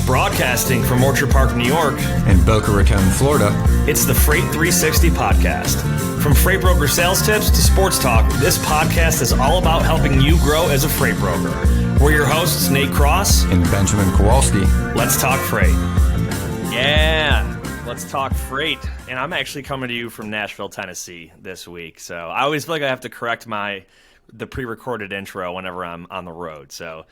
Broadcasting from Orchard Park, New York, and Boca Raton, Florida, it's the Freight 360 podcast. From freight broker sales tips to sports talk, this podcast is all about helping you grow as a freight broker. We're your hosts, Nate Cross and Benjamin Kowalski. Let's talk freight. Yeah, let's talk freight. And I'm actually coming to you from Nashville, Tennessee this week. So I always feel like I have to correct the pre-recorded intro whenever I'm on the road. So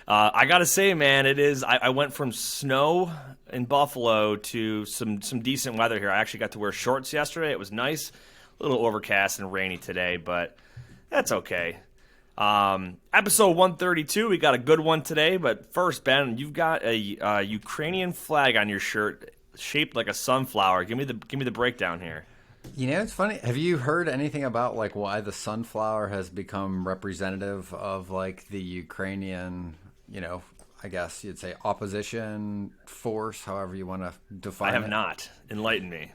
I got to say, man, I went from snow in Buffalo to some decent weather here. I actually got to wear shorts yesterday. It was nice. A little overcast and rainy today, but that's okay. Episode 132, we got a good one today. But first, Ben, you've got a Ukrainian flag on your shirt shaped like a sunflower. Give me the breakdown here. You know, it's funny. Have you heard anything about like why the sunflower has become representative of like the Ukrainian, I guess you'd say opposition force, however you want to define it? I have not. Enlighten me.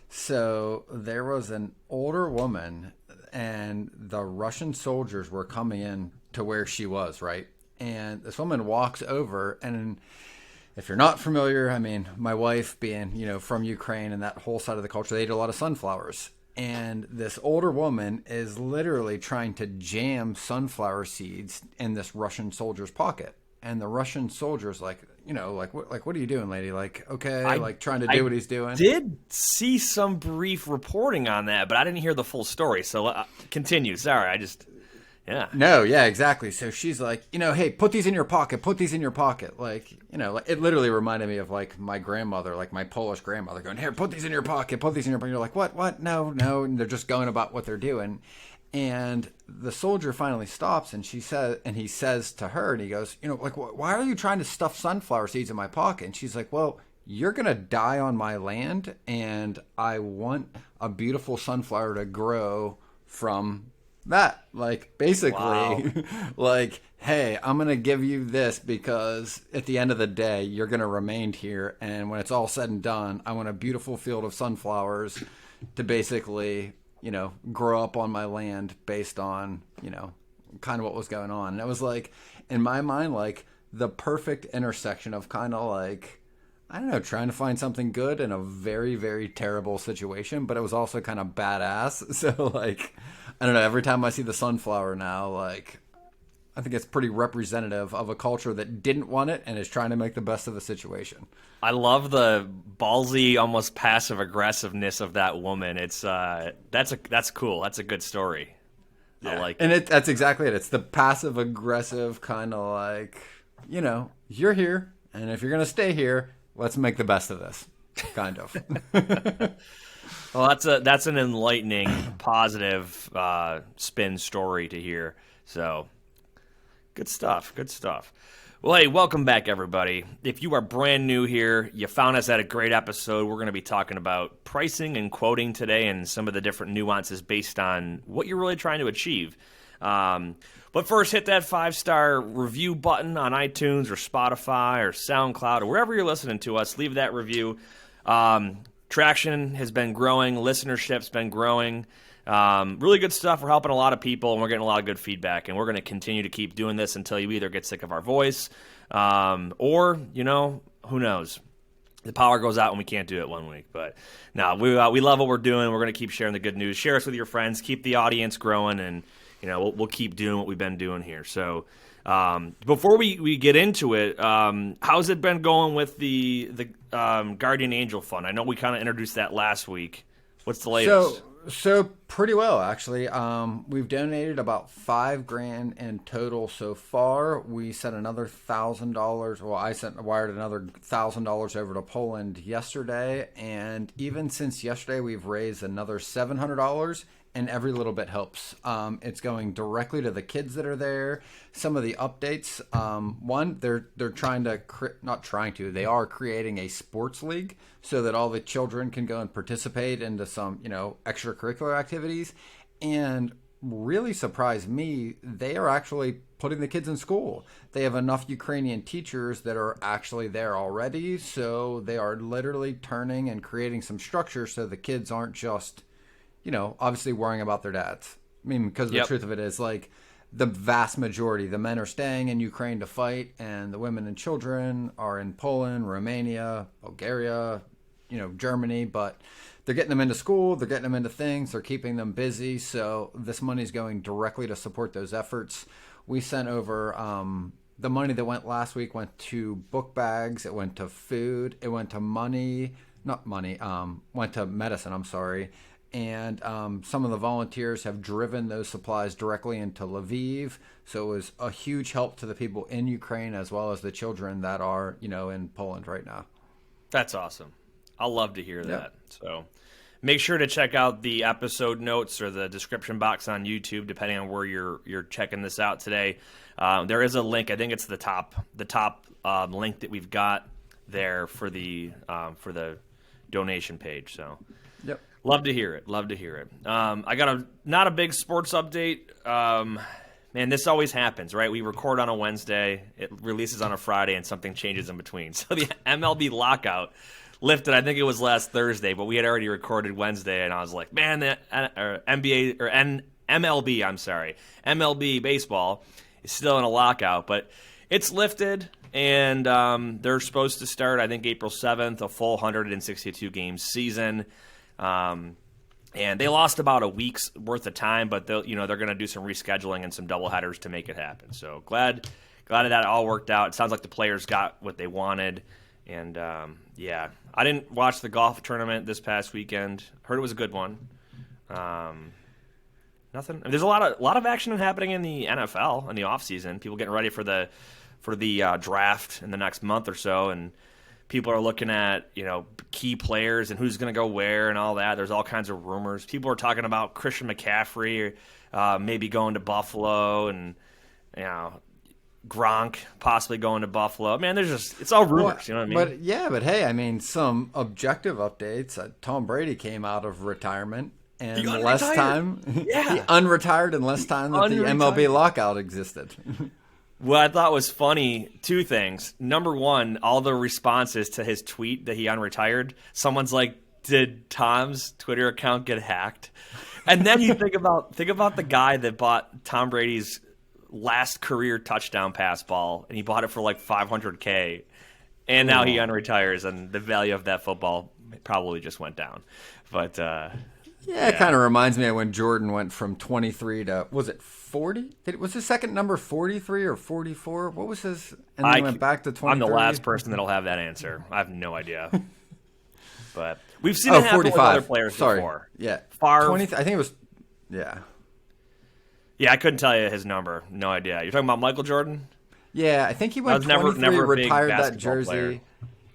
So there was an older woman, and the Russian soldiers were coming in to where she was, right? And this woman walks over, and if you're not familiar, I mean, my wife being, from Ukraine and that whole side of the culture, they eat a lot of sunflowers. And this older woman is literally trying to jam sunflower seeds in this Russian soldier's pocket. And the Russian soldier's like, what are you doing, lady? Like, okay, trying to do what he's doing. I did see some brief reporting on that, but I didn't hear the full story. So continue. Sorry, yeah. No, yeah, exactly. So she's like, hey, put these in your pocket. Put these in your pocket. Like, it literally reminded me of like my grandmother, like my Polish grandmother going, here, put these in your pocket. Put these in your pocket. You're like, what? No. And they're just going about what they're doing. And the soldier finally stops, and he says to her, and he goes, why are you trying to stuff sunflower seeds in my pocket? And she's like, well, you're going to die on my land, and I want a beautiful sunflower to grow from that. Like, basically, wow. Like, hey, I'm going to give you this because at the end of the day, you're going to remain here. And when it's all said and done, I want a beautiful field of sunflowers to basically, grow up on my land based on, kind of what was going on. And it was like, in my mind, like the perfect intersection of kind of like, I don't know, trying to find something good in a very, very terrible situation, but it was also kind of badass. So like, I don't know, every time I see the sunflower now, like, I think it's pretty representative of a culture that didn't want it and is trying to make the best of the situation. I love the ballsy, almost passive aggressiveness of that woman. It's that's cool. That's a good story. Yeah. I like it. And that's exactly it. It's the passive aggressive kind of like, you're here, and if you're going to stay here, let's make the best of this, kind of. Well, that's an enlightening, positive spin story to hear. So, good stuff. Well, hey, welcome back, everybody. If you are brand new here, you found us at a great episode. We're going to be talking about pricing and quoting today and some of the different nuances based on what you're really trying to achieve. But first, hit that 5-star review button on iTunes or Spotify or SoundCloud or wherever you're listening to us. Leave that review. Traction has been growing. Listenership's been growing. Really good stuff. We're helping a lot of people, and we're getting a lot of good feedback. And we're going to continue to keep doing this until you either get sick of our voice or, who knows. The power goes out when we can't do it one week. But no, we love what we're doing. We're going to keep sharing the good news. Share us with your friends. Keep the audience growing, and we'll keep doing what we've been doing here. So before we get into it, how's it been going with the Guardian Angel Fund? I know we kind of introduced that last week. What's the latest? So pretty well, actually. We've donated about $5,000 in total so far. We sent another $1,000. Well, I wired another $1,000 over to Poland yesterday, and even since yesterday, we've raised another $700. And every little bit helps. It's going directly to the kids that are there. Some of the updates, one, they're trying to, they are creating a sports league so that all the children can go and participate into some, extracurricular activities. And really surprised me, they are actually putting the kids in school. They have enough Ukrainian teachers that are actually there already. So they are literally turning and creating some structure so the kids aren't just, obviously worrying about their dads. I mean, because the truth of it is, like, the vast majority. The men are staying in Ukraine to fight, and the women and children are in Poland, Romania, Bulgaria, Germany. But they're getting them into school, they're getting them into things, they're keeping them busy. So this money is going directly to support those efforts. We sent over the money that went last week went to book bags, it went to food, it went to went to medicine. I'm sorry. And some of the volunteers have driven those supplies directly into Lviv. So it was a huge help to the people in Ukraine as well as the children that are, in Poland right now. That's awesome. I'll love to hear that. So make sure to check out the episode notes or the description box on YouTube, depending on where you're checking this out today. There is a link. I think it's the top link that we've got there for the donation page. So. Yep. Love to hear it. I got not a big sports update. Man, this always happens, right? We record on a Wednesday, it releases on a Friday, and something changes in between. So the MLB lockout lifted, I think it was last Thursday, but we had already recorded Wednesday, and I was like, man, the MLB baseball is still in a lockout, but it's lifted. And they're supposed to start, I think, April 7th, a full 162-game season. And they lost about a week's worth of time, but they're going to do some rescheduling and some doubleheaders to make it happen. So glad that all worked out. It sounds like the players got what they wanted. And, I didn't watch the golf tournament this past weekend. Heard it was a good one. Nothing. There's a lot of action happening in the NFL in the offseason. People getting ready for the draft in the next month or so, and people are looking at key players and who's going to go where and all that. There's all kinds of rumors. People are talking about Christian McCaffrey maybe going to Buffalo, and Gronk possibly going to Buffalo. Man, it's all rumors. You know what I mean? But hey, some objective updates. Tom Brady came out of retirement. And less time, he unretired in less time that the MLB lockout existed. What I thought was funny, two things. Number one, all the responses to his tweet that he unretired, someone's like, did Tom's Twitter account get hacked? And then you think about the guy that bought Tom Brady's last career touchdown pass ball, and he bought it for like $500K, and now he unretires, and the value of that football probably just went down. But it kind of reminds me of when Jordan went from 23 to, was it 40? Was his second number 43 or 44? What was his? And then went back to 23? I'm the last person that'll have that answer. I have no idea. But we've seen it happen 45. with other players before. Yeah. Favre. 20, I think it was, yeah. Yeah, I couldn't tell you his number. No idea. You're talking about Michael Jordan? Yeah, I think he went 23, never retired that jersey,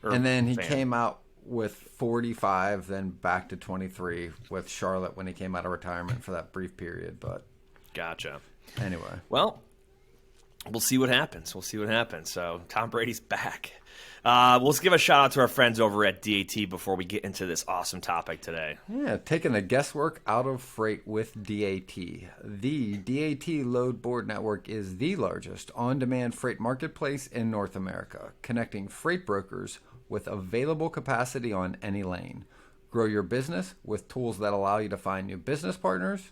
and then he came out with 45, then back to 23 with Charlotte when he came out of retirement for that brief period. But gotcha. Anyway, well, we'll see what happens. So Tom Brady's back. Let's give a shout out to our friends over at DAT before we get into this awesome topic today. Yeah, taking the guesswork out of freight with DAT. The DAT Load Board Network is the largest on-demand freight marketplace in North America, connecting freight brokers with available capacity on any lane. Grow your business with tools that allow you to find new business partners,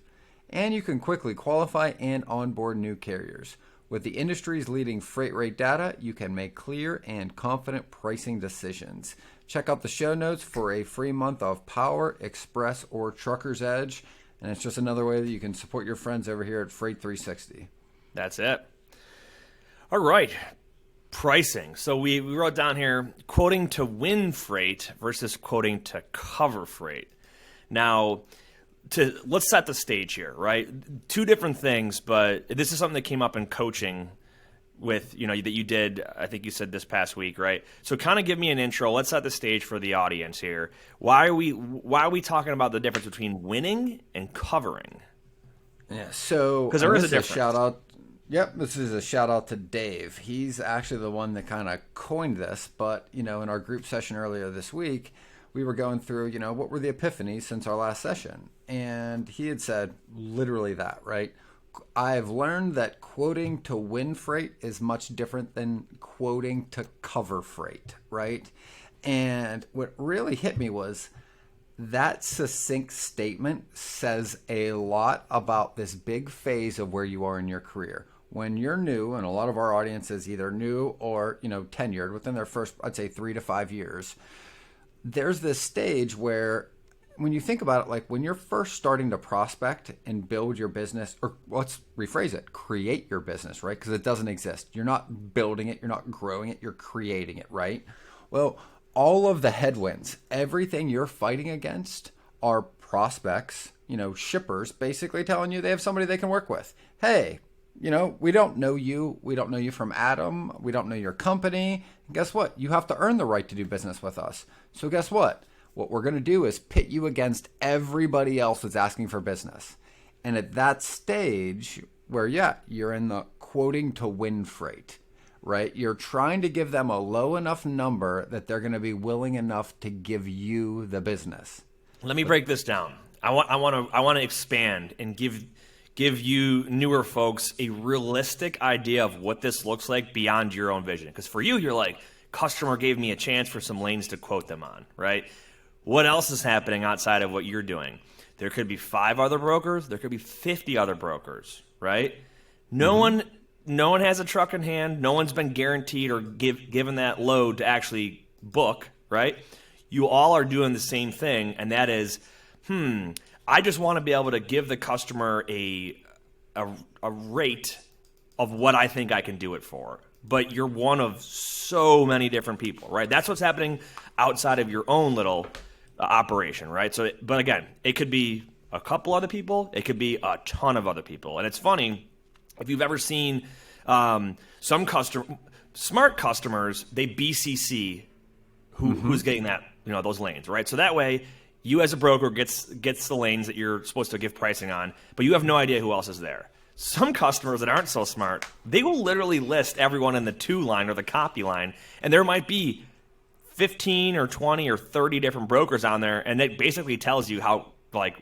and you can quickly qualify and onboard new carriers. With the industry's leading freight rate data, you can make clear and confident pricing decisions. Check out the show notes for a free month of Power, Express, or Trucker's Edge, and it's just another way that you can support your friends over here at Freight 360. That's it. All right. Pricing. So we wrote down here, quoting to win freight versus quoting to cover freight. Now, let's set the stage here, right? Two different things, but this is something that came up in coaching with, that you did, I think you said this past week, right? So kind of give me an intro. Let's set the stage for the audience here. Why are we talking about the difference between winning and covering? Yeah, so because there is a difference. Shout out. Yep, this is a shout out to Dave. He's actually the one that kind of coined this, but in our group session earlier this week, we were going through, what were the epiphanies since our last session? And he had said literally that, right? I've learned that quoting to win freight is much different than quoting to cover freight, right? And what really hit me was That succinct statement says a lot about this big phase of where you are in your career. When you're new, and a lot of our audience is either new or, tenured within their first, I'd say 3 to 5 years, there's this stage where when you think about it, like when you're first starting to prospect and build your business, or let's rephrase it, create your business, right? Because it doesn't exist. You're not building it. You're not growing it. You're creating it, right? Well, all of the headwinds, everything you're fighting against are prospects, shippers basically telling you they have somebody they can work with. Hey, we don't know you. We don't know you from Adam. We don't know your company. And guess what? You have to earn the right to do business with us. So guess what? What we're going to do is pit you against everybody else that's asking for business. And at that stage where, you're in the quoting to win freight, right? You're trying to give them a low enough number that they're going to be willing enough to give you the business. Let me break this down. I want to expand and give you newer folks a realistic idea of what this looks like beyond your own vision. Because for you, you're like, customer gave me a chance for some lanes to quote them on, right? What else is happening outside of what you're doing? There could be 5 other brokers. There could be 50 other brokers, right? No one has a truck in hand. No one's been guaranteed or given that load to actually book, right? You all are doing the same thing, and that is, I just want to be able to give the customer a rate of what I think I can do it for. But you're one of so many different people, right? That's what's happening outside of your own little operation, right? So, but again, it could be a couple other people. It could be a ton of other people. And it's funny, if you've ever seen some smart customers, they BCC who's getting that, those lanes, right? So that way, you as a broker gets the lanes that you're supposed to give pricing on, but you have no idea who else is there. Some customers that aren't so smart, they will literally list everyone in the to line or the copy line, and there might be 15 or 20 or 30 different brokers on there, and it basically tells you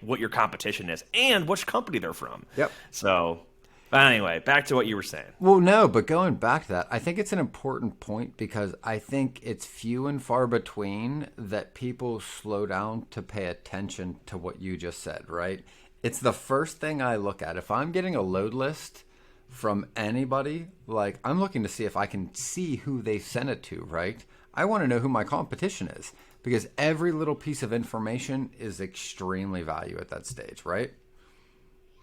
what your competition is and which company they're from. Yep. So, but anyway, back to what you were saying. Well, no, but going back to that, I think it's an important point because I think it's few and far between that people slow down to pay attention to what you just said, right? It's the first thing I look at. If I'm getting a load list from anybody, I'm looking to see if I can see who they sent it to, right? I want to know who my competition is because every little piece of information is extremely valuable at that stage, right?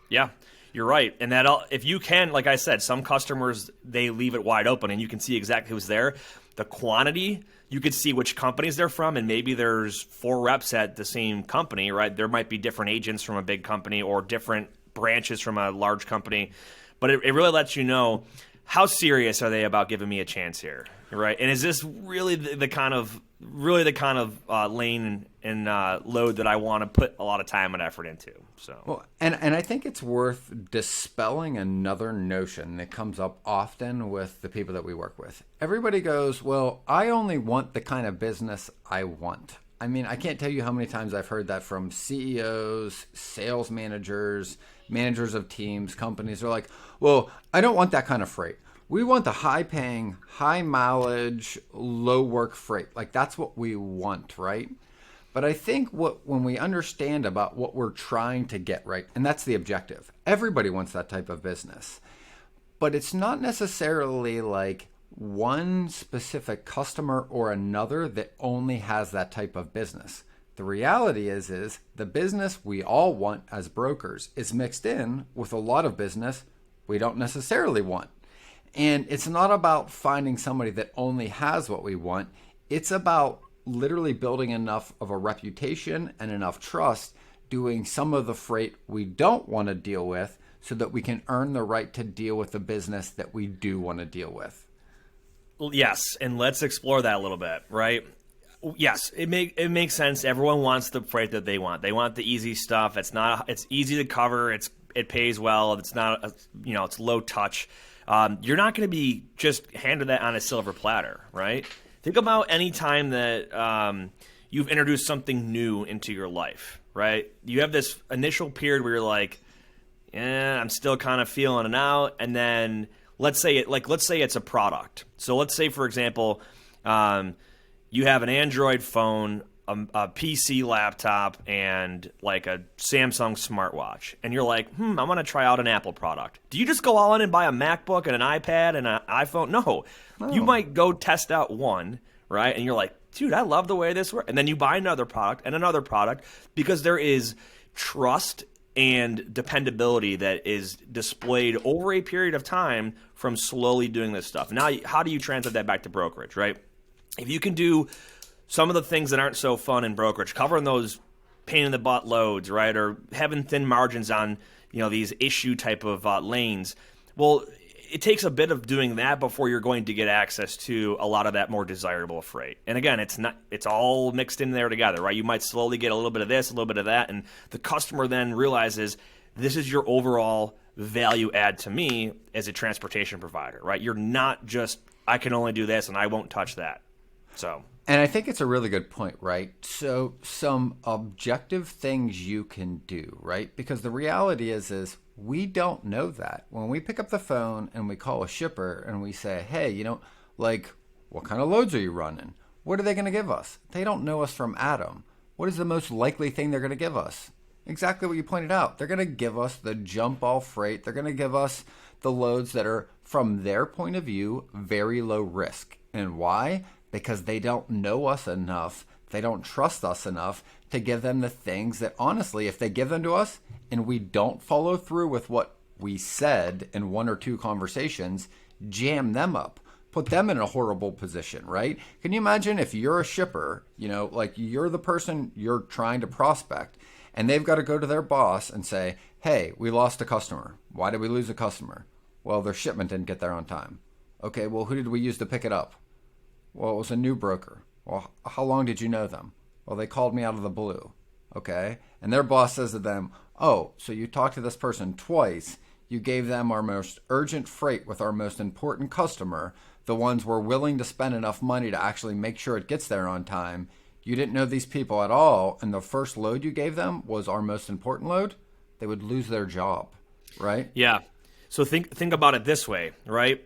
Yeah, you're right. And that if you can, like I said, some customers, they leave it wide open and you can see exactly who's there. The quantity, you could see which companies they're from, and maybe there's 4 reps at the same company, right? There might be different agents from a big company or different branches from a large company, but it really lets you know how serious are they about giving me a chance here, right? And is this really the kind of lane and load that I want to put a lot of time and effort into? So, well, and I think it's worth dispelling another notion that comes up often with the people that we work with. Everybody goes, well, I only want the kind of business I want. I mean, I can't tell you how many times I've heard that from CEOs, sales managers, managers of teams, companies. They're like, well, I don't want that kind of freight. We want the high-paying, high-mileage, low-work freight. That's what we want, right? But I think when we understand about what we're trying to get, right, and that's the objective. Everybody wants that type of business. But it's not necessarily one specific customer or another that only has that type of business. The reality is the business we all want as brokers is mixed in with a lot of business we don't necessarily want. And it's not about finding somebody that only has what we want. It's about literally building enough of a reputation and enough trust doing some of the freight we don't want to deal with so that we can earn the right to deal with the business that we do want to deal with. Yes, and let's explore that a little bit, right? Yes, it makes sense. Everyone wants the freight that they want. They want the easy stuff. It's easy to cover. It pays well. It's not it's low touch. You're not going to be just handed that on a silver platter, right? Think about any time that you've introduced something new into your life, right? You have this initial period where you're like, I'm still kind of feeling it out, and then let's say it's a product. So let's say, for example, you have an Android phone a PC laptop and like a Samsung smartwatch, and you're like, I'm going to try out an Apple product. Do you just go all in and buy a MacBook and an iPad and an iPhone? No. You might go test out one, right? And you're like, dude, I love the way this works. And then you buy another product and another product because there is trust and dependability that is displayed over a period of time from slowly doing this stuff. Now, how do you translate that back to brokerage, right? If you can do some of the things that aren't so fun in brokerage, covering those pain in the butt loads, right, or having thin margins on these issue type of lanes, well, it takes a bit of doing that before you're going to get access to a lot of that more desirable freight. And again, it's all mixed in there together, right? You might slowly get a little bit of this, a little bit of that, and the customer then realizes this is your overall value add to me as a transportation provider, right? You're not just, I can only do this and I won't touch that. So. And I think it's a really good point, right? So some objective things you can do, right? Because the reality is we don't know that. When we pick up the phone and we call a shipper and we say, hey, what kind of loads are you running? What are they going to give us? They don't know us from Adam. What is the most likely thing they're going to give us? Exactly what you pointed out. They're going to give us the jump ball freight. They're going to give us the loads that are, from their point of view, very low risk. And why? Because they don't know us enough, they don't trust us enough to give them the things that, honestly, if they give them to us and we don't follow through with what we said in one or two conversations, jam them up, put them in a horrible position, right? Can you imagine if you're a shipper, you're the person you're trying to prospect, and they've got to go to their boss and say, hey, we lost a customer. Why did we lose a customer? Well, their shipment didn't get there on time. Okay, well, who did we use to pick it up? Well, it was a new broker. Well, how long did you know them? Well, they called me out of the blue. Okay. And their boss says to them, oh, so you talked to this person twice. You gave them our most urgent freight with our most important customer, the ones we're willing to spend enough money to actually make sure it gets there on time. You didn't know these people at all, and the first load you gave them was our most important load. They would lose their job, right? Yeah. So think about it this way, right?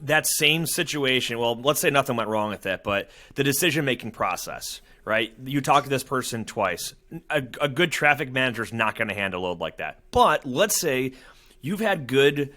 That same situation, well, let's say nothing went wrong with that, but the decision-making process, right? You talk to this person twice. A good traffic manager is not going to handle a load like that. But let's say you've had good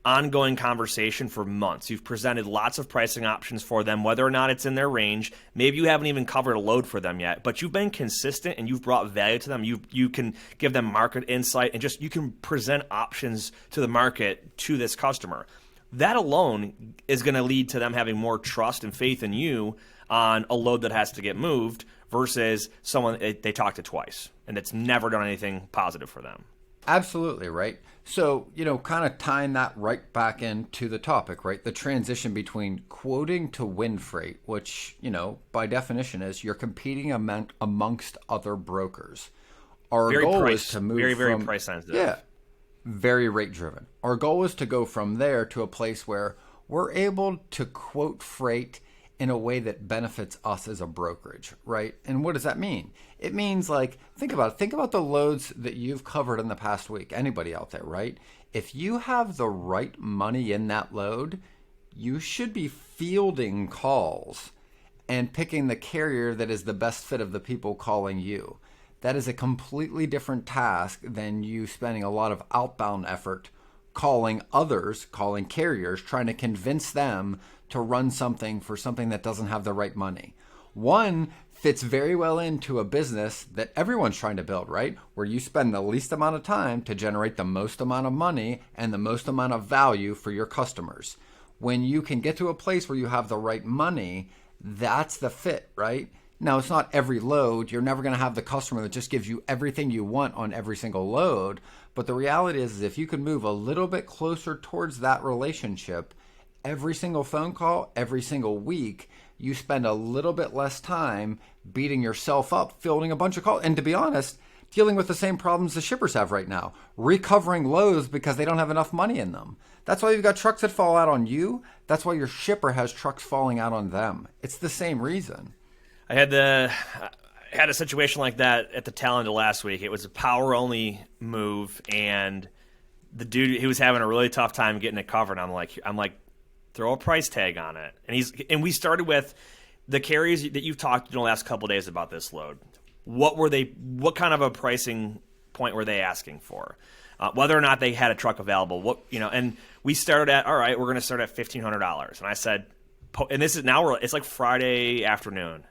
ongoing conversation for months. You've presented lots of pricing options for them, whether or not it's in their range. Maybe you haven't even covered a load for them yet, but you've been consistent and you've brought value to them. You can give them market insight and you can present options to the market to this customer. That alone is going to lead to them having more trust and faith in you on a load that has to get moved versus someone they talked to twice and it's never done anything positive for them. Absolutely, right? So, kind of tying that right back into the topic, right? The transition between quoting to win freight, which, by definition is you're competing amongst other brokers. Our goal is to move very from, price sensitive. Yeah. Very rate driven. Our goal is to go from there to a place where we're able to quote freight in a way that benefits us as a brokerage, right? And what does that mean? It means think about it. Think about the loads that you've covered in the past week. Anybody out there, right? If you have the right money in that load, you should be fielding calls and picking the carrier that is the best fit of the people calling you. That is a completely different task than you spending a lot of outbound effort calling others, calling carriers, trying to convince them to run something for something that doesn't have the right money. One fits very well into a business that everyone's trying to build, right? Where you spend the least amount of time to generate the most amount of money and the most amount of value for your customers. When you can get to a place where you have the right money, that's the fit, right? Now, it's not every load. You're never going to have the customer that just gives you everything you want on every single load. But the reality is if you can move a little bit closer towards that relationship, every single phone call, every single week, you spend a little bit less time beating yourself up, fielding a bunch of calls. And to be honest, dealing with the same problems the shippers have right now, recovering loads because they don't have enough money in them. That's why you've got trucks that fall out on you. That's why your shipper has trucks falling out on them. It's the same reason. I had a situation like that at the tail end of last week. It was a power only move, and the dude, he was having a really tough time getting it covered. I'm like, throw a price tag on it. And we started with the carriers that you've talked to in the last couple of days about this load, what kind of a pricing point were they asking for? Whether or not they had a truck available, and we started at, all right, we're going to start at $1,500. And I said, and this is now, it's like Friday afternoon,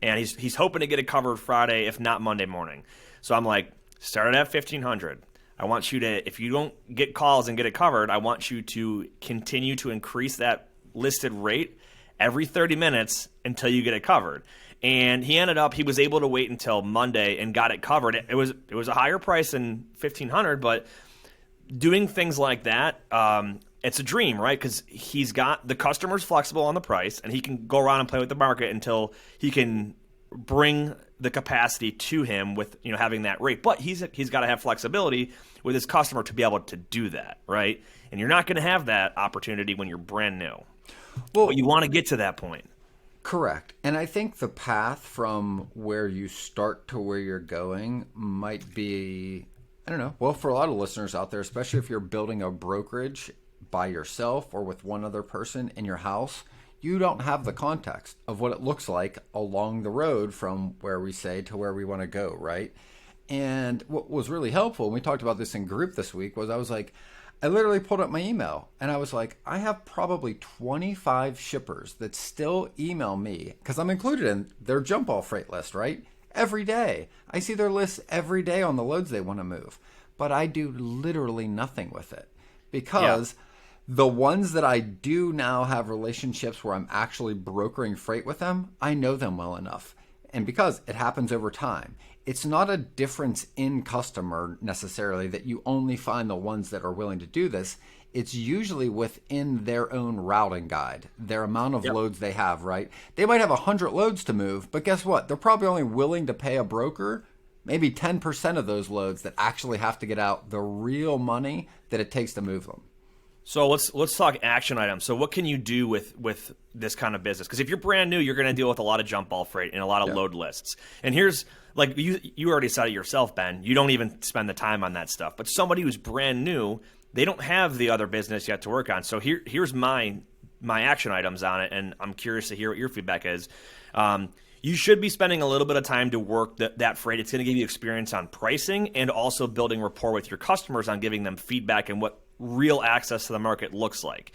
and he's hoping to get it covered Friday, if not Monday morning. So I'm like, start it at $1,500. I want you to, if you don't get calls and get it covered, I want you to continue to increase that listed rate every 30 minutes until you get it covered. And he was able to wait until Monday and got it covered. It was a higher price than $1,500, but doing things like that, it's a dream, right? Because he's got the customer's flexible on the price, and he can go around and play with the market until he can bring the capacity to him with having that rate. But he's got to have flexibility with his customer to be able to do that, right? And you're not going to have that opportunity when you're brand new. Well, but you want to get to that point. Correct. And I think the path from where you start to where you're going might be, I don't know, well, for a lot of listeners out there, especially if you're building a brokerage by yourself or with one other person in your house, you don't have the context of what it looks like along the road from where we say to where we want to go, right? And what was really helpful, and we talked about this in group this week, was I literally pulled up my email and I was like, I have probably 25 shippers that still email me because I'm included in their jump ball freight list, right? Every day. I see their lists every day on the loads they want to move, but I do literally nothing with it because the ones that I do now have relationships where I'm actually brokering freight with them, I know them well enough. And because it happens over time, it's not a difference in customer necessarily that you only find the ones that are willing to do this. It's usually within their own routing guide, their amount of loads they have, right? They might have 100 loads to move, but guess what? They're probably only willing to pay a broker maybe 10% of those loads that actually have to get out the real money that it takes to move them. So let's talk action items. So what can you do with this kind of business? Because if you're brand new, you're going to deal with a lot of jump ball freight and a lot of load lists. And here's, like you already said it yourself, Ben. You don't even spend the time on that stuff. But somebody who's brand new, they don't have the other business yet to work on. So here's my action items on it, and I'm curious to hear what your feedback is. You should be spending a little bit of time to work that freight. It's going to give you experience on pricing and also building rapport with your customers on giving them feedback and what real access to the market looks like.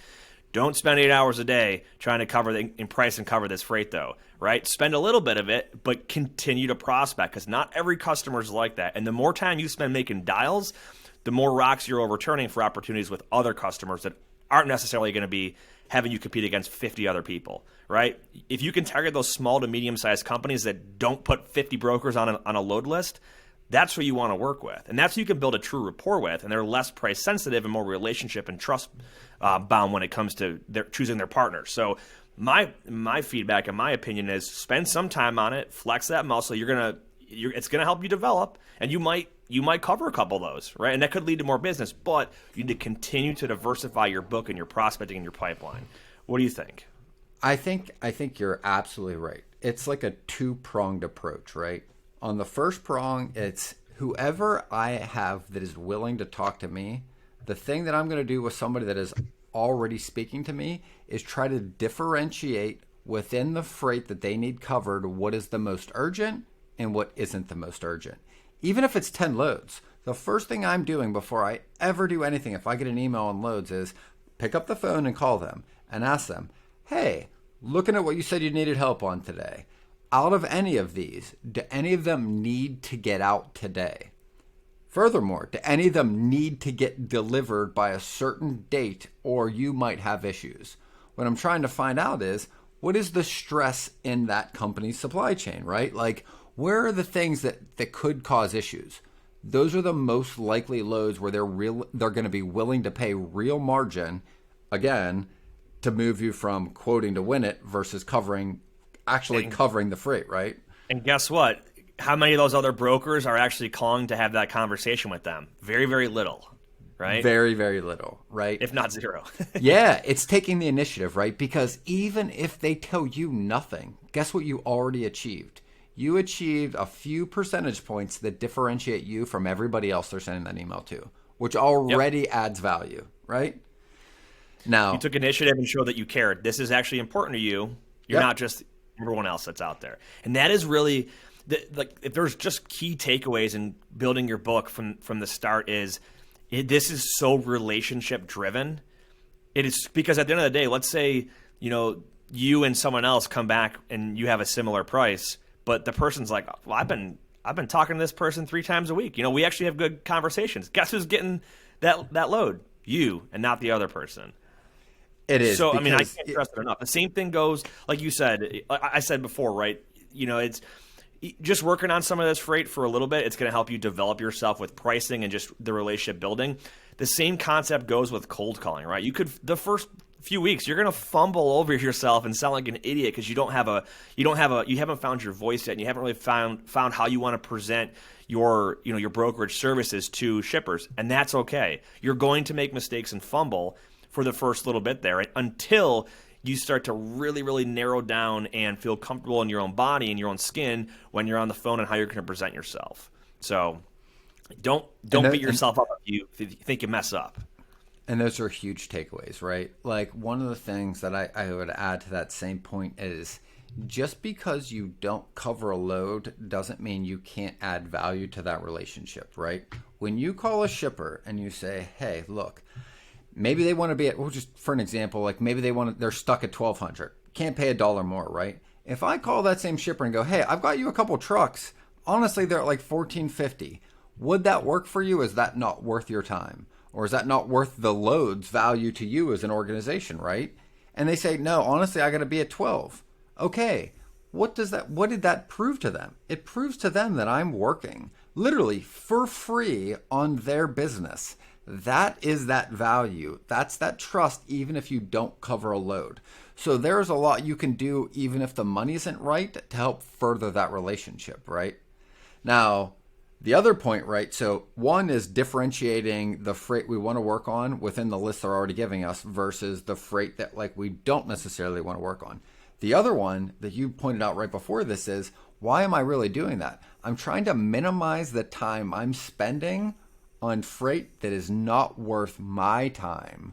Don't spend 8 hours a day trying to cover in price and cover this freight, though, right? Spend a little bit of it, but continue to prospect because not every customer is like that. And the more time you spend making dials, the more rocks you're overturning for opportunities with other customers that aren't necessarily going to be having you compete against 50 other people, right? If you can target those small to medium-sized companies that don't put 50 brokers on a load list, that's who you want to work with. And that's who you can build a true rapport with. And they're less price sensitive and more relationship and trust bound when it comes to choosing their partners. So my feedback and my opinion is spend some time on it, flex that muscle. It's gonna help you develop, and you might cover a couple of those, right? And that could lead to more business, but you need to continue to diversify your book and your prospecting and your pipeline. What do you think? I think you're absolutely right. It's like a two-pronged approach, right? On the first prong, it's whoever I have that is willing to talk to me. The thing that I'm going to do with somebody that is already speaking to me is try to differentiate within the freight that they need covered what is the most urgent and what isn't the most urgent. Even if it's 10 loads, the first thing I'm doing before I ever do anything, if I get an email on loads, is pick up the phone and call them and ask them, hey, looking at what you said you needed help on today, out of any of these, do any of them need to get out today? Furthermore, do any of them need to get delivered by a certain date, or you might have issues? What I'm trying to find out is, what is the stress in that company's supply chain, right? Like, where are the things that could cause issues? Those are the most likely loads where they're going to be willing to pay real margin, again, to move you from quoting to win it versus covering the freight, right? And guess what? How many of those other brokers are actually calling to have that conversation with them? Very, very little, right? Very, very little, right? If not zero. Yeah, it's taking the initiative, right? Because even if they tell you nothing, guess what you already achieved? You achieved a few percentage points that differentiate you from everybody else they're sending that email to, which already adds value, right? Now, you took initiative and showed that you cared. This is actually important to you. You're not just everyone else that's out there. And that is really like, if there's just key takeaways in building your book from the start, this is so relationship driven. It is, because at the end of the day, let's say, you and someone else come back and you have a similar price, but the person's like, well, I've been talking to this person 3 times a week. We actually have good conversations. Guess who's getting that load? You, and not the other person. It is. So, I mean, I can't stress it enough. The same thing goes, like you said, I said before, right? It's just working on some of this freight for a little bit. It's going to help you develop yourself with pricing and just the relationship building. The same concept goes with cold calling, right? The first few weeks, you're going to fumble over yourself and sound like an idiot because you haven't found your voice yet, and you haven't really found how you want to present your brokerage services to shippers, and that's okay. You're going to make mistakes and fumble for the first little bit there, right? Until you start to really, really narrow down and feel comfortable in your own body and your own skin when you're on the phone and how you're going to present yourself. So don't beat yourself up if you think you mess up. And those are huge takeaways, right? Like, one of the things that I would add to that same point is, just because you don't cover a load doesn't mean you can't add value to that relationship, right? When you call a shipper and you say, hey, look, maybe they want to be at, well, just for an example, like maybe they're stuck at $1,200, can't pay $1 more, right? If I call that same shipper and go, hey, I've got you a couple trucks, honestly, they're at like $1,450. Would that work for you? Is that not worth your time? Or is that not worth the load's value to you as an organization, right? And they say, no, honestly, I got to be at 12. Okay, what did that prove to them? It proves to them that I'm working literally for free on their business. That is that value. That's that trust, even if you don't cover a load. So there's a lot you can do even if the money isn't right to help further that relationship, right? Now, the other point, right? So one is differentiating the freight we want to work on within the list they're already giving us versus the freight that like we don't necessarily want to work on. The other one that you pointed out right before this is, why am I really doing that? I'm trying to minimize the time I'm spending on freight that is not worth my time,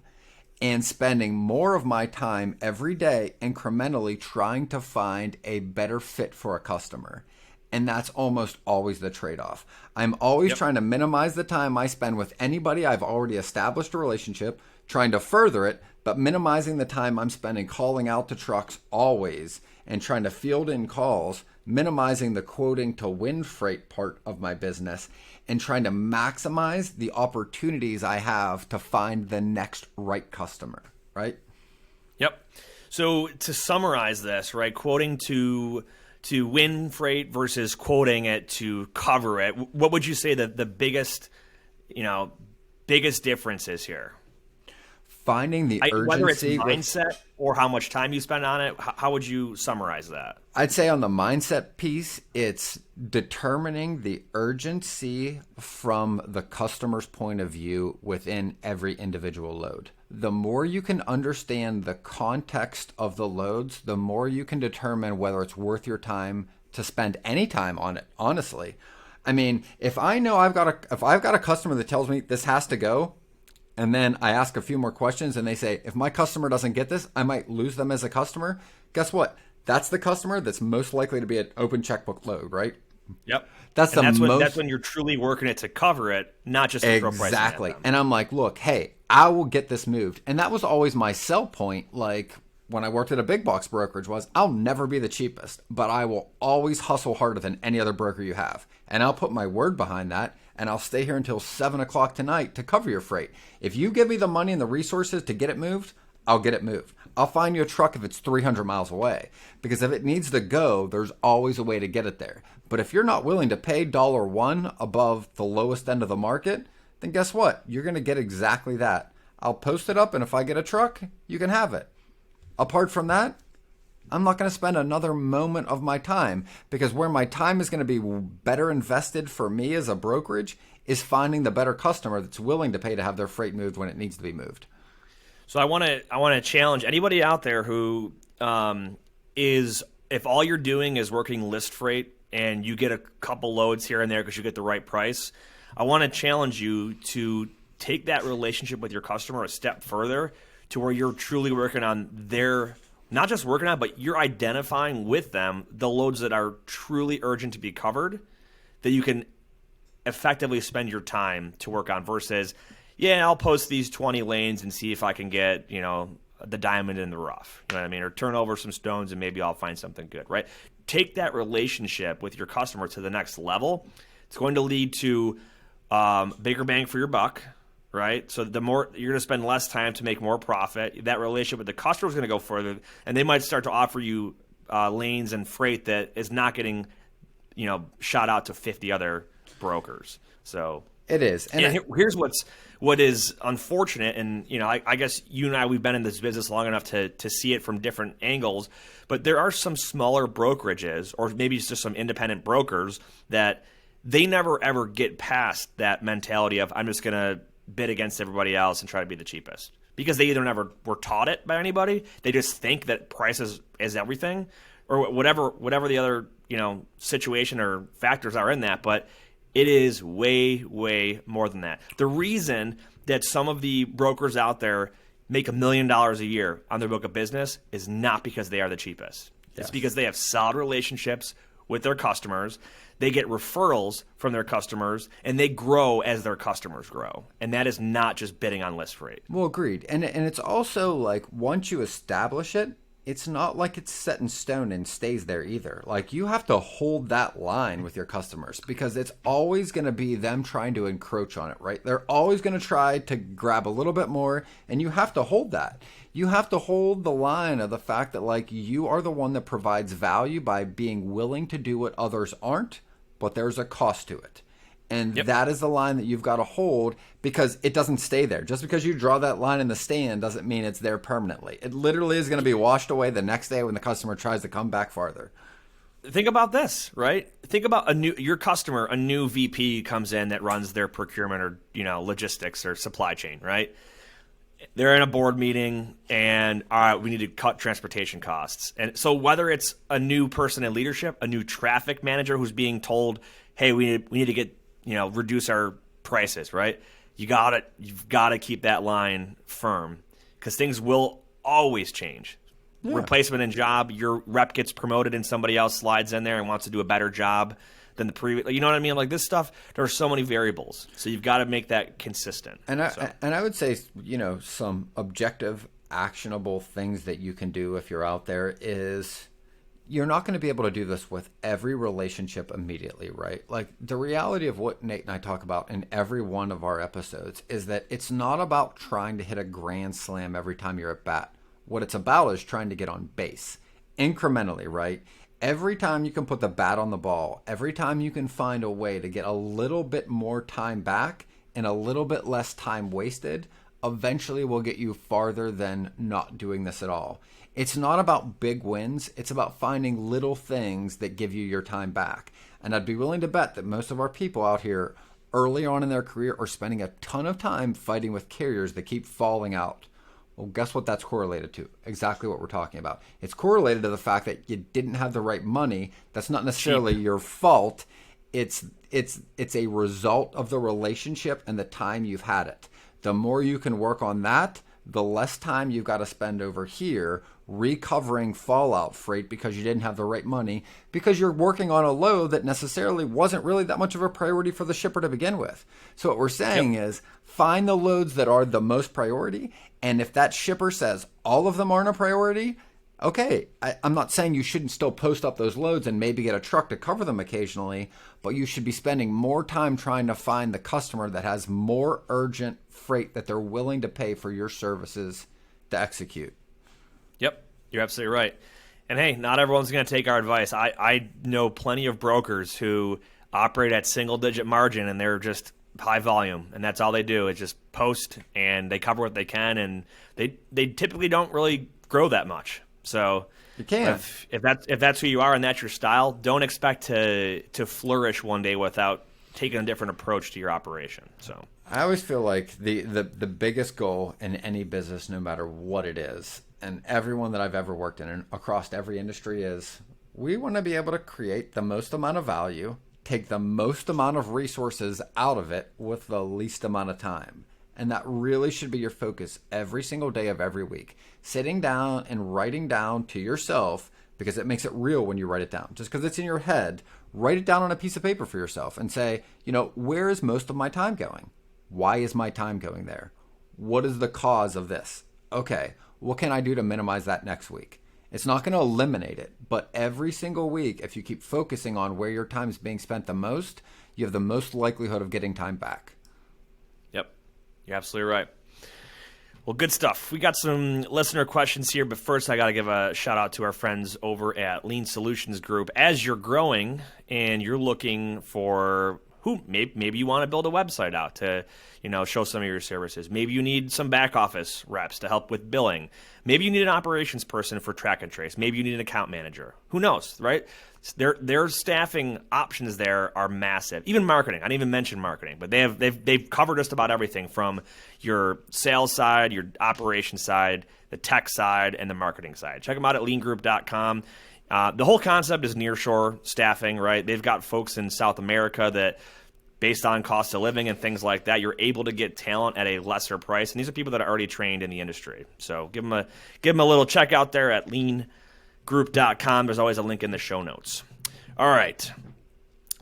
and spending more of my time every day incrementally trying to find a better fit for a customer. And that's almost always the trade-off. I'm always trying to minimize the time I spend with anybody I've already established a relationship, trying to further it, but minimizing the time I'm spending calling out to trucks always and trying to field in calls, minimizing the quoting to win freight part of my business, and trying to maximize the opportunities I have to find the next right customer, right? Yep. So to summarize this, right, quoting to win freight versus quoting it to cover it, what would you say the biggest difference is here? Finding the urgency. Whether it's mindset or how much time you spend on it, how would you summarize that? I'd say on the mindset piece, it's determining the urgency from the customer's point of view within every individual load. The more you can understand the context of the loads, the more you can determine whether it's worth your time to spend any time on it, honestly. I mean, if I know I've got a customer that tells me this has to go, and then I ask a few more questions and they say, if my customer doesn't get this, I might lose them as a customer. Guess what? That's the customer that's most likely to be an open checkbook load, right? Yep. That's when you're truly working it to cover it, not just to throw pricing at them. And I'm like, look, hey, I will get this moved. And that was always my sell point. Like when I worked at a big box brokerage was, I'll never be the cheapest, but I will always hustle harder than any other broker you have. And I'll put my word behind that. And I'll stay here until 7 o'clock tonight to cover your freight. If you give me the money and the resources to get it moved, I'll get it moved. I'll find you a truck if it's 300 miles away. Because if it needs to go, there's always a way to get it there. But if you're not willing to pay $1 above the lowest end of the market, then guess what? You're going to get exactly that. I'll post it up, and if I get a truck, you can have it. Apart from that, I'm not going to spend another moment of my time, because where my time is going to be better invested for me as a brokerage is finding the better customer that's willing to pay to have their freight moved when it needs to be moved. So I want to challenge anybody out there who is, if all you're doing is working list freight and you get a couple loads here and there because you get the right price, I want to challenge you to take that relationship with your customer a step further to where you're truly working on their not just working on, but you're identifying with them the loads that are truly urgent to be covered that you can effectively spend your time to work on versus, yeah, I'll post these 20 lanes and see if I can get, the diamond in the rough. You know what I mean? Or turn over some stones and maybe I'll find something good, right? Take that relationship with your customer to the next level. It's going to lead to bigger bang for your buck, right? So the more you're going to spend less time to make more profit, that relationship with the customer is going to go further, and they might start to offer you lanes and freight that is not getting, shot out to 50 other brokers. So it is. And here's what is unfortunate, and I guess you and I, we've been in this business long enough to see it from different angles, but there are some smaller brokerages, or maybe it's just some independent brokers, that they never ever get past that mentality of, I'm just going to bid against everybody else and try to be the cheapest. Because they either never were taught it by anybody, they just think that price is everything, or whatever the other situation or factors are in that, but it is way, way more than that. The reason that some of the brokers out there make $1 million a year on their book of business is not because they are the cheapest. Yes. It's because they have solid relationships with their customers. They get referrals from their customers, and they grow as their customers grow. And that is not just bidding on list rate. Well, agreed. And it's also like, once you establish it, it's not like it's set in stone and stays there either. Like, you have to hold that line with your customers, because it's always going to be them trying to encroach on it, right? They're always going to try to grab a little bit more, and you have to hold that. You have to hold the line of the fact that, like, you are the one that provides value by being willing to do what others aren't, but there's a cost to it. And that is the line that you've got to hold, because it doesn't stay there. Just because you draw that line in the stand doesn't mean it's there permanently. It literally is going to be washed away the next day when the customer tries to come back farther. Think about this, right? Think about your customer, a new VP comes in that runs their procurement or, logistics or supply chain, right? They're in a board meeting and, all right, we need to cut transportation costs. And so whether it's a new person in leadership, a new traffic manager who's being told, hey, we need to get, reduce our prices, right? You've got to keep that line firm, because things will always change. Yeah. Replacement in job, your rep gets promoted and somebody else slides in there and wants to do a better job than the previous. You know what I mean? Like, this stuff, there are so many variables. So you've got to make that consistent. And I would say, some objective, actionable things that you can do if you're out there is, you're not going to be able to do this with every relationship immediately, right? Like, the reality of what Nate and I talk about in every one of our episodes is that it's not about trying to hit a grand slam every time you're at bat. What it's about is trying to get on base incrementally, right? Every time you can put the bat on the ball, every time you can find a way to get a little bit more time back and a little bit less time wasted, eventually will get you farther than not doing this at all. It's not about big wins. It's about finding little things that give you your time back. And I'd be willing to bet that most of our people out here early on in their career are spending a ton of time fighting with carriers that keep falling out. Well, guess what that's correlated to? Exactly what we're talking about. It's correlated to the fact that you didn't have the right money. That's not necessarily your fault. It's a result of the relationship and the time you've had it. The more you can work on that, the less time you've got to spend over here recovering fallout freight because you didn't have the right money, because you're working on a load that necessarily wasn't really that much of a priority for the shipper to begin with. So what we're saying is, find the loads that are the most priority, and if that shipper says all of them aren't a priority, okay, I'm not saying you shouldn't still post up those loads and maybe get a truck to cover them occasionally, but you should be spending more time trying to find the customer that has more urgent freight that they're willing to pay for your services to execute. Yep, you're absolutely right. And hey, not everyone's going to take our advice. I know plenty of brokers who operate at single-digit margin, and they're just high volume, and that's all they do is just post, and they cover what they can, and they typically don't really grow that much. So you can. If that's who you are and that's your style, don't expect to flourish one day without taking a different approach to your operation. So I always feel like the biggest goal in any business, no matter what it is, and everyone that I've ever worked in and across every industry, is we want to be able to create the most amount of value, take the most amount of resources out of it with the least amount of time. And that really should be your focus every single day of every week. Sitting down and writing down to yourself, because it makes it real when you write it down. Just because it's in your head, write it down on a piece of paper for yourself and say, where is most of my time going? Why is my time going there? What is the cause of this? Okay, what can I do to minimize that next week? It's not going to eliminate it, but every single week, if you keep focusing on where your time is being spent the most, you have the most likelihood of getting time back. Yep, you're absolutely right. Well, good stuff. We got some listener questions here, but first I got to give a shout out to our friends over at Lean Solutions Group. As you're growing and you're looking for maybe you want to build a website out to, show some of your services. Maybe you need some back office reps to help with billing. Maybe you need an operations person for track and trace. Maybe you need an account manager. Who knows, right? Their staffing options there are massive. Even marketing. I didn't even mention marketing, but they've covered just about everything from your sales side, your operations side, the tech side, and the marketing side. Check them out at leangroup.com. The whole concept is nearshore staffing, right? They've got folks in South America that, based on cost of living and things like that, you're able to get talent at a lesser price. And these are people that are already trained in the industry. So give them a little check out there at leangroup.com. There's always a link in the show notes. All right.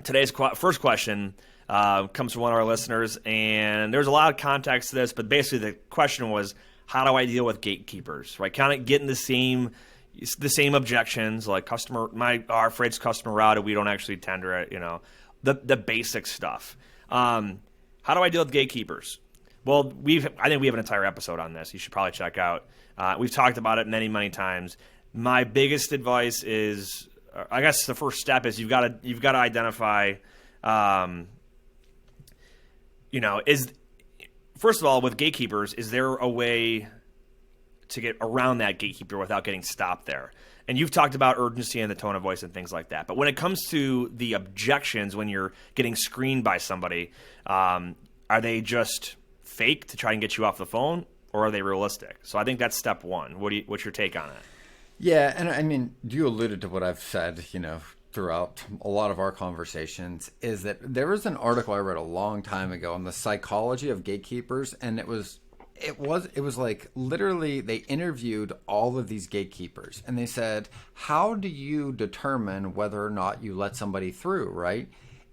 Today's first question comes from one of our listeners, and there's a lot of context to this, but basically the question was, how do I deal with gatekeepers, right? Kind of getting the same objections, like our freight's customer routed, we don't actually tender it, the basic stuff. How do I deal with gatekeepers? Well, I think we have an entire episode on this. You should probably check out. We've talked about it many, many times. My biggest advice is, I guess the first step is you've got to identify, first of all, with gatekeepers, is there a way to get around that gatekeeper without getting stopped there? And you've talked about urgency and the tone of voice and things like that. But when it comes to the objections, when you're getting screened by somebody, are they just fake to try and get you off the phone, or are they realistic? So I think that's step one. What's your take on it? Yeah, and I mean, you alluded to what I've said, throughout a lot of our conversations, is that there was an article I read a long time ago on the Psychology of Gatekeepers, and it was like literally they interviewed all of these gatekeepers and they said, how do you determine whether or not you let somebody through, right?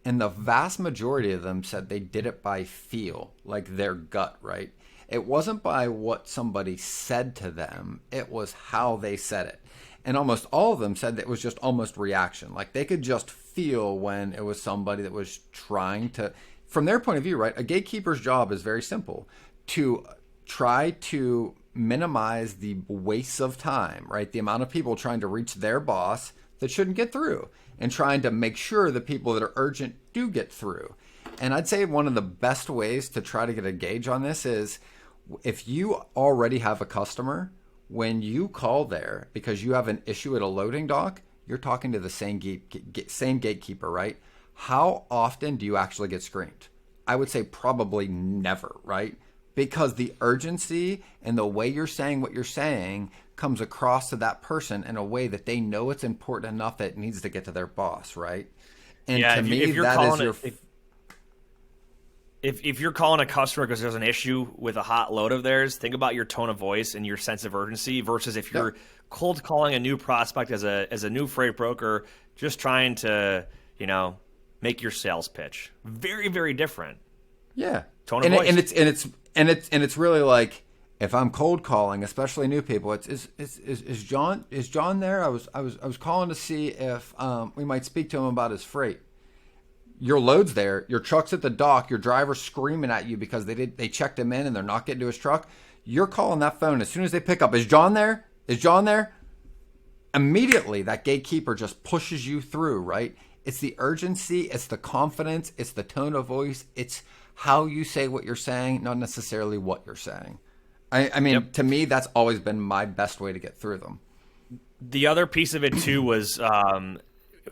And the vast majority of them said they did it by feel, like their gut, right? It wasn't by what somebody said to them, it was how they said it. And almost all of them said that it was just almost reaction. Like they could just feel when it was somebody that was trying to, from their point of view, right? A gatekeeper's job is very simple: to try to minimize the waste of time, right? The amount of people trying to reach their boss that shouldn't get through, and trying to make sure the people that are urgent do get through. And I'd say one of the best ways to try to get a gauge on this is, if you already have a customer, when you call there because you have an issue at a loading dock, you're talking to the same gatekeeper, right? How often do you actually get screened? I would say probably never, right? Because the urgency and the way you're saying what you're saying comes across to that person in a way that they know it's important enough that it needs to get to their boss, right? And yeah, to me, that is your... If you're calling a customer because there's an issue with a hot load of theirs, think about your tone of voice and your sense of urgency versus if you're cold calling a new prospect as a new freight broker, just trying to, make your sales pitch. Very, very different. Yeah. Tone of voice. And it's really like, if I'm cold calling, especially new people, is John there? I was calling to see if we might speak to him about his freight. Your load's there, your truck's at the dock, your driver's screaming at you because they checked him in and they're not getting to his truck. You're calling that phone as soon as they pick up. Is John there? Is John there? Immediately, that gatekeeper just pushes you through, right? It's the urgency, it's the confidence, it's the tone of voice, it's how you say what you're saying, not necessarily what you're saying. I mean, To me, that's always been my best way to get through them. The other piece of it, too, was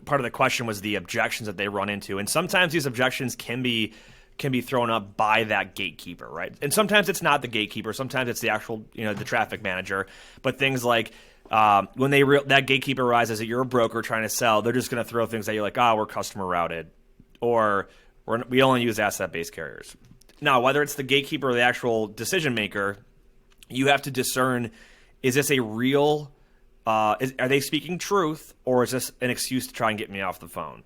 part of the question was the objections that they run into. And sometimes these objections can be thrown up by that gatekeeper, right? And sometimes it's not the gatekeeper. Sometimes it's the actual, the traffic manager. But things like when that gatekeeper realizes that you're a broker trying to sell, they're just going to throw things at you like, we're customer routed, or we only use asset-based carriers. Now, whether it's the gatekeeper or the actual decision maker, you have to discern, is this a real, are they speaking truth, or is this an excuse to try and get me off the phone?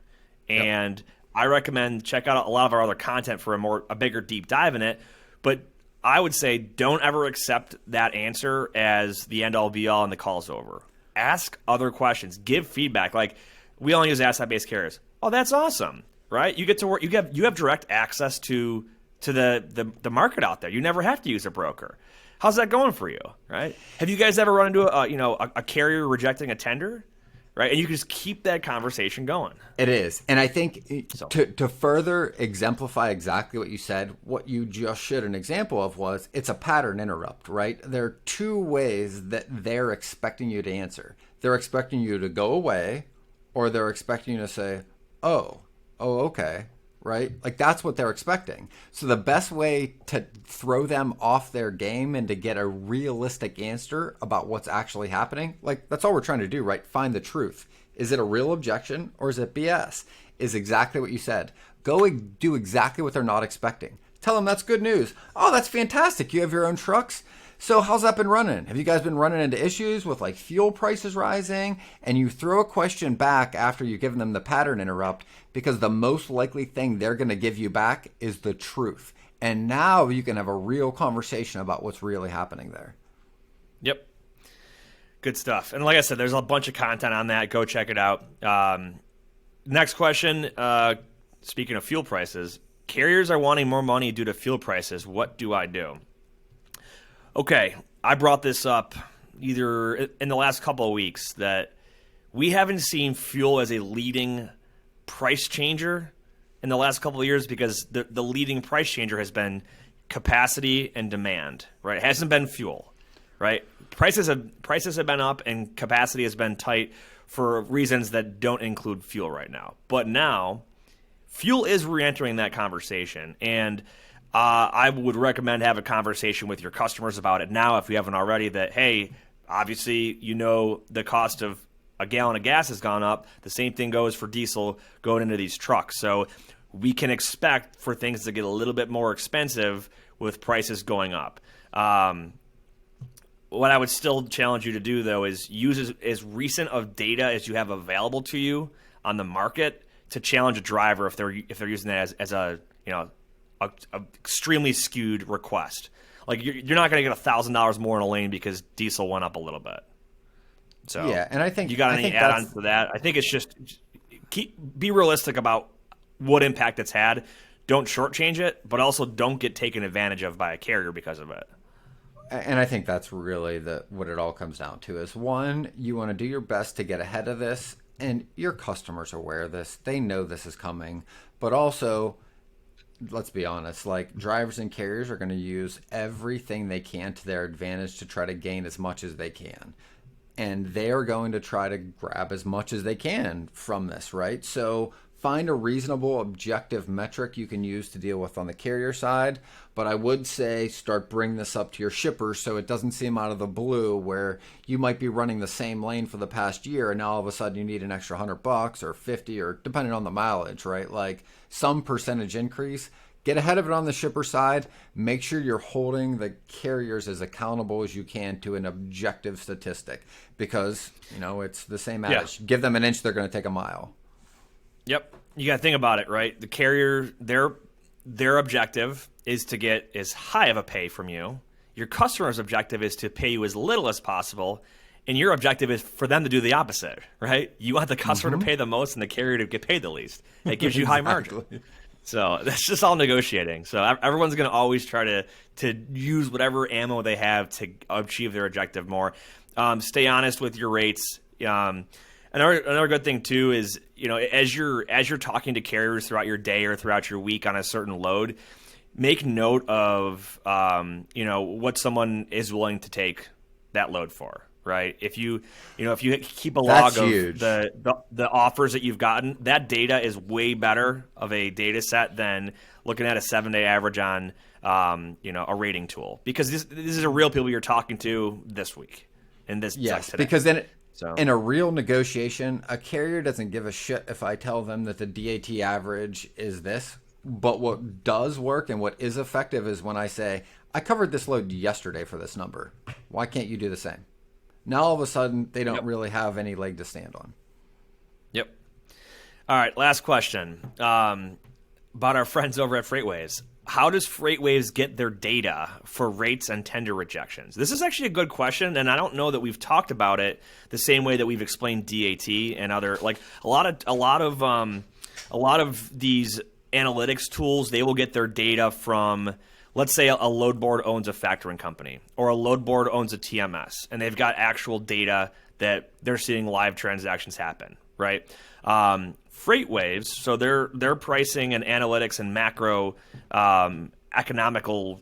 And I recommend check out a lot of our other content for a bigger deep dive in it. But I would say don't ever accept that answer as the end all be all and the call's over. Ask other questions. Give feedback. Like, we only use asset-based carriers. Oh, that's awesome, right? You get to work. You have direct access to the market out there. You never have to use a broker. How's that going for you, right? Have you guys ever run into a carrier rejecting a tender, right? And you can just keep that conversation going. It is. And I think to further exemplify exactly what you said, what you just showed an example of was it's a pattern interrupt, right? There are two ways that they're expecting you to answer. They're expecting you to go away, or they're expecting you to say, oh, okay, right? Like, that's what they're expecting. So the best way to throw them off their game and to get a realistic answer about what's actually happening, like, that's all we're trying to do, right? Find the truth. Is it a real objection or is it BS? Is exactly what you said. Go do exactly what they're not expecting. Tell them that's good news. Oh, that's fantastic. You have your own trucks. So how's that been running? Have you guys been running into issues with like fuel prices rising? And you throw a question back after you've given them the pattern interrupt, because the most likely thing they're going to give you back is the truth. And now you can have a real conversation about what's really happening there. Yep. Good stuff. And like I said, there's a bunch of content on that. Go check it out. Next question. Speaking of fuel prices, carriers are wanting more money due to fuel prices. What do I do? Okay, I brought this up either in the last couple of weeks that we haven't seen fuel as a leading price changer in the last couple of years, because the leading price changer has been capacity and demand, right? It hasn't been fuel, right? Prices have been up and capacity has been tight for reasons that don't include fuel right now. But now, fuel is re-entering that conversation, and I would recommend have a conversation with your customers about it now if you haven't already, that, hey, obviously, the cost of a gallon of gas has gone up. The same thing goes for diesel going into these trucks. So we can expect for things to get a little bit more expensive with prices going up. What I would still challenge you to do, though, is use as recent of data as you have available to you on the market to challenge a driver if they're using that as a extremely skewed request. Like, you're not going to get $1,000 more in a lane because diesel went up a little bit. So yeah, and I think you got any add-ons to that? I think it's just be realistic about what impact it's had. Don't shortchange it, but also don't get taken advantage of by a carrier because of it. And I think that's really what it all comes down to is, one, you want to do your best to get ahead of this, and your customers are aware of this. They know this is coming, but also, let's be honest, like, drivers and carriers are going to use everything they can to their advantage to try to gain as much as they can. And they are going to try to grab as much as they can from this, right? So find a reasonable, objective metric you can use to deal with on the carrier side. But I would say start bringing this up to your shippers so it doesn't seem out of the blue where you might be running the same lane for the past year and now all of a sudden you need an extra $100 or 50, or depending on the mileage, right? Like, some percentage increase. Get ahead of it on the shipper side. Make sure you're holding the carriers as accountable as you can to an objective statistic, because, it's the same adage. Yeah. Give them an inch, they're going to take a mile. Yep. You got to think about it, right? The carrier, their objective is to get as high of a pay from you. Your customer's objective is to pay you as little as possible. And your objective is for them to do the opposite, right? You want the customer to pay the most and the carrier to get paid the least. It gives you high margin. So that's just all negotiating. So everyone's going to always try to use whatever ammo they have to achieve their objective more. Stay honest with your rates. Another good thing too is, as you're talking to carriers throughout your day or throughout your week on a certain load, make note of what someone is willing to take that load for. Right. If you keep a log of the offers that you've gotten, that data is way better of a data set than looking at a 7-day average on a rating tool, because this is a real people you're talking to this week and this. Yes, because then in a real negotiation, a carrier doesn't give a shit if I tell them that the DAT average is this. But what does work and what is effective is when I say, I covered this load yesterday for this number. Why can't you do the same? Now all of a sudden, they don't really have any leg to stand on. Yep. All right, last question about our friends over at FreightWaves. How does FreightWaves get their data for rates and tender rejections? This is actually a good question, and I don't know that we've talked about it the same way that we've explained DAT and other, like a lot of these analytics tools. They will get their data from, let's say, a load board owns a factoring company, or a load board owns a TMS, and they've got actual data that they're seeing live transactions happen, right? FreightWaves, so their pricing and analytics and macro economical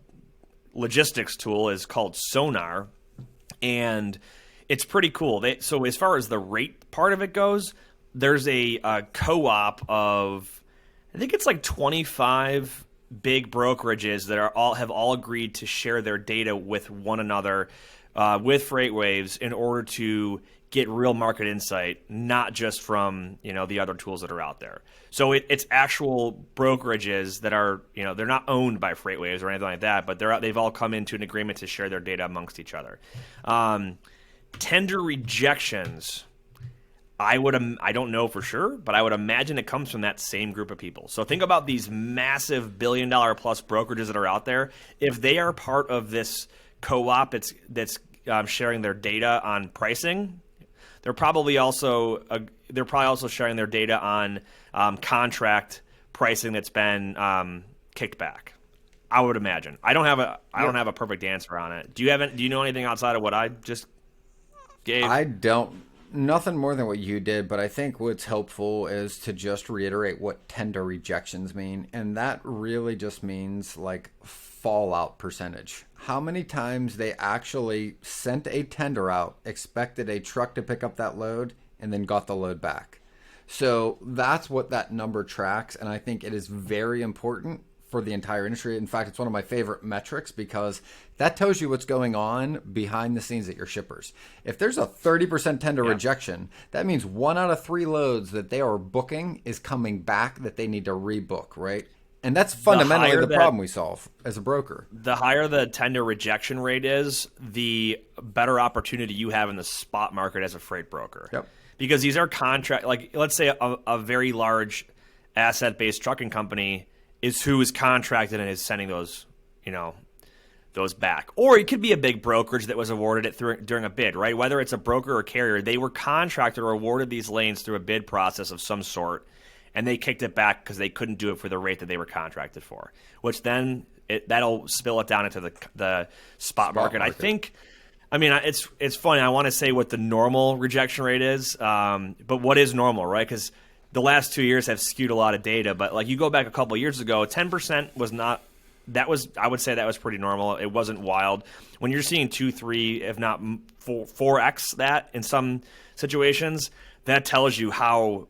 logistics tool is called Sonar, and it's pretty cool. So as far as the rate part of it goes, there's a co-op of, I think it's like 25 big brokerages that have all agreed to share their data with one another with FreightWaves in order to get real market insight, not just from the other tools that are out there. So it's actual brokerages that are they're not owned by FreightWaves or anything like that, but they've all come into an agreement to share their data amongst each other. Tender rejections, I don't know for sure, but I would imagine it comes from that same group of people. So think about these massive billion-dollar plus brokerages that are out there. If they are part of this co-op that's sharing their data on pricing, they're probably also sharing their data on contract pricing that's been kicked back. I would imagine. I don't have a perfect answer on it. Do you know anything outside of what I just gave? I don't. Nothing more than what you did, but I think what's helpful is to just reiterate what tender rejections mean. And that really just means like fallout percentage. How many times they actually sent a tender out, expected a truck to pick up that load, and then got the load back. So that's what that number tracks. And I think it is very important for the entire industry. In fact, it's one of my favorite metrics because that tells you what's going on behind the scenes at your shippers. If there's a 30% tender rejection, that means 1 out of 3 loads that they are booking is coming back that they need to rebook, right? And that's fundamentally the problem we solve as a broker. The higher the tender rejection rate is, the better opportunity you have in the spot market as a freight broker. Yep. Because these are contract, like let's say a very large asset-based trucking company is who is contracted and is sending those back. Or it could be a big brokerage that was awarded it during a bid, right? Whether it's a broker or carrier, they were contracted or awarded these lanes through a bid process of some sort, and they kicked it back because they couldn't do it for the rate that they were contracted for, which then that'll spill it down into the spot market. It's funny. I want to say what the normal rejection rate is, but what is normal, right? Because the last 2 years have skewed a lot of data, but like you go back a couple of years ago, 10% was not. I would say that was pretty normal. It wasn't wild. When you're seeing 2, 3, if not 4x that in some situations, that tells you how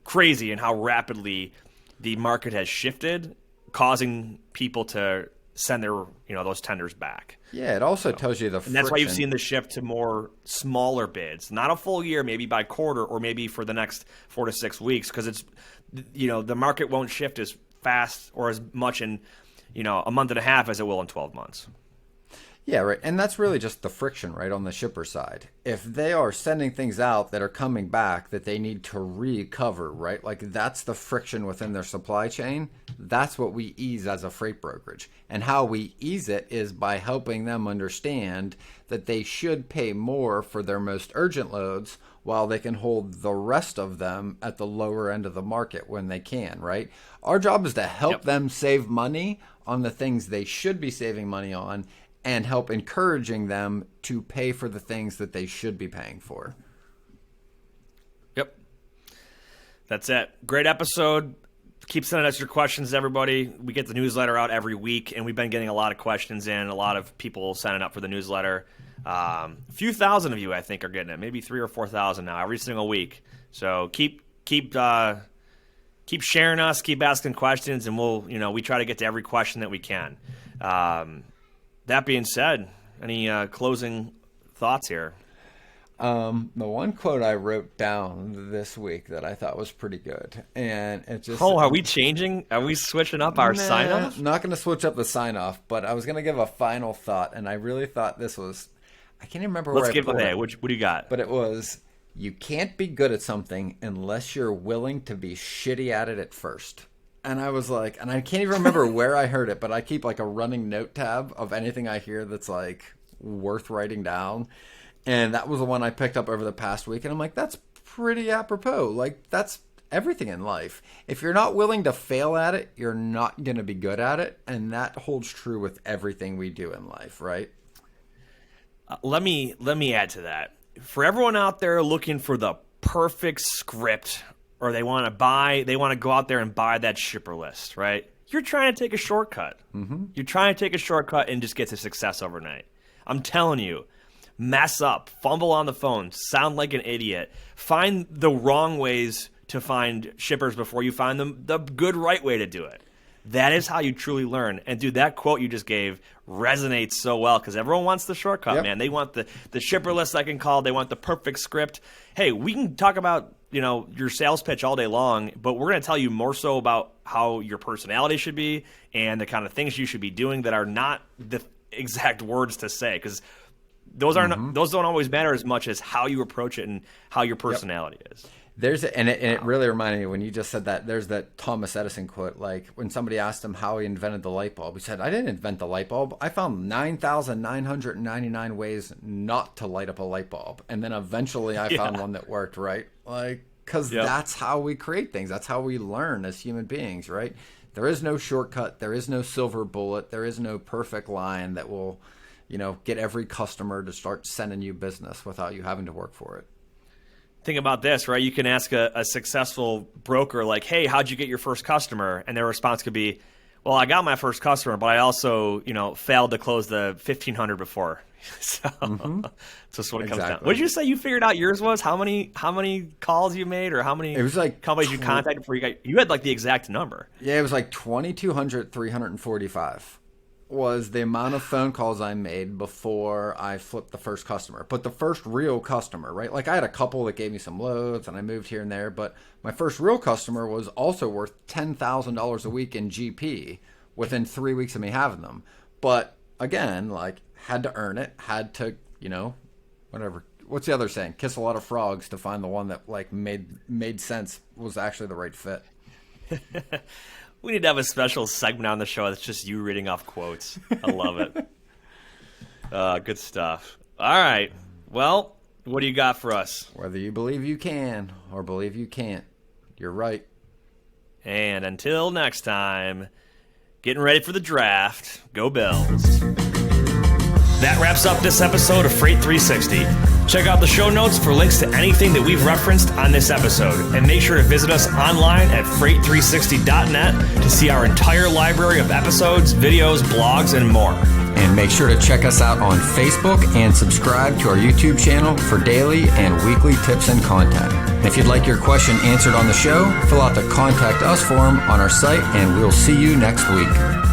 crazy and how rapidly the market has shifted, causing people to send their those tenders back. Yeah, it also tells you the friction. And that's why you've seen the shift to more smaller bids, not a full year, maybe by quarter or maybe for the next 4 to 6 weeks, because it's the market won't shift as fast or as much in a month and a half as it will in 12 months. Yeah, right. And that's really just the friction, right, on the shipper side. If they are sending things out that are coming back that they need to recover, right, like that's the friction within their supply chain. That's what we ease as a freight brokerage. And how we ease it is by helping them understand that they should pay more for their most urgent loads while they can hold the rest of them at the lower end of the market when they can, right? Our job is to help them save money on the things they should be saving money on and help encouraging them to pay for the things that they should be paying for. Yep. That's it. Great episode. Keep sending us your questions, everybody. We get the newsletter out every week, and we've been getting a lot of questions in, a lot of people signing up for the newsletter. A few thousand of you, I think, are getting it. Maybe 3,000 or 4,000 now, every single week. So keep sharing us, keep asking questions, and we try to get to every question that we can. That being said, any closing thoughts here? The one quote I wrote down this week that I thought was pretty good, and it just Are we changing? Are we switching up our sign off? I'm not going to switch up the sign off, but I was going to give a final thought, and I really thought this was. I can't even remember where I put it. What do you got? But it was, you can't be good at something unless you're willing to be shitty at it at first. And I was like, and I can't even remember where I heard it, but I keep like a running note tab of anything I hear that's like worth writing down. And that was the one I picked up over the past week. And I'm like, that's pretty apropos. Like, that's everything in life. If you're not willing to fail at it, you're not going to be good at it. And that holds true with everything we do in life, right? Let me add to that. For everyone out there looking for the perfect script, or they want to go out there and buy that shipper list, right? You're trying to take a shortcut. Mm-hmm. You're trying to take a shortcut and just get to success overnight. I'm telling you, mess up, fumble on the phone, sound like an idiot, find the wrong ways to find shippers before you find the good right way to do it. That is how you truly learn. And dude, that quote you just gave resonates so well because everyone wants the shortcut, man. They want the shipper list I can call. They want the perfect script. Hey, we can talk about, your sales pitch all day long, but we're going to tell you more so about how your personality should be and the kind of things you should be doing that are not the exact words to say, because those those don't always matter as much as how you approach it and how your personality is. It really reminded me when you just said that. There's that Thomas Edison quote, like when somebody asked him how he invented the light bulb. He said, "I didn't invent the light bulb. I found 9,999 ways not to light up a light bulb, and then eventually I found one that worked." Right? Like, because that's how we create things. That's how we learn as human beings. Right? There is no shortcut. There is no silver bullet. There is no perfect line that will, get every customer to start sending you business without you having to work for it. Think about this, right? You can ask a successful broker, like, hey, how'd you get your first customer? And their response could be, well, I got my first customer, but I also, failed to close the 1,500 before. So that's what it comes down. What did you say you figured out yours was? How many calls you made, or how many companies you contacted before you had like the exact number? Yeah, it was like 2,200, was the amount of phone calls I made before I flipped the first customer. But the first real customer, right? Like I had a couple that gave me some loads and I moved here and there, but my first real customer was also worth $10,000 a week in GP within 3 weeks of me having them. But again, like had to earn it, had to, whatever. What's the other saying? Kiss a lot of frogs to find the one that like made sense, was actually the right fit. We need to have a special segment on the show that's just you reading off quotes. I love it. Good stuff. All right. Well, what do you got for us? Whether you believe you can or believe you can't, you're right. And until next time, getting ready for the draft. Go Bills. That wraps up this episode of Freight 360. Check out the show notes for links to anything that we've referenced on this episode. And make sure to visit us online at freight360.net to see our entire library of episodes, videos, blogs, and more. And make sure to check us out on Facebook and subscribe to our YouTube channel for daily and weekly tips and content. And if you'd like your question answered on the show, fill out the Contact Us form on our site, and we'll see you next week.